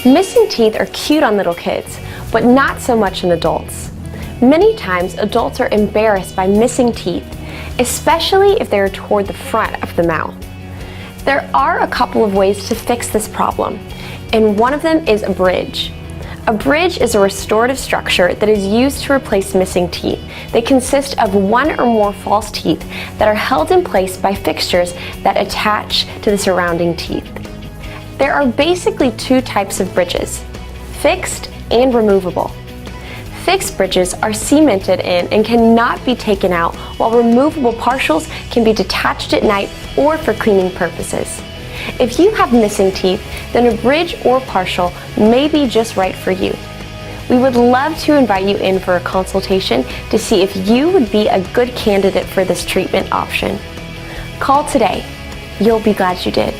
Missing teeth are cute on little kids, but not so much in adults. Many times, adults are embarrassed by missing teeth, especially if they are toward the front of the mouth. There are a couple of ways to fix this problem, and one of them is a bridge. A bridge is a restorative structure that is used to replace missing teeth. They consist of one or more false teeth that are held in place by fixtures that attach to the surrounding teeth. There are basically two types of bridges, fixed and removable. Fixed bridges are cemented in and cannot be taken out, while removable partials can be detached at night or for cleaning purposes. If you have missing teeth, then a bridge or partial may be just right for you. We would love to invite you in for a consultation to see if you would be a good candidate for this treatment option. Call today. You'll be glad you did.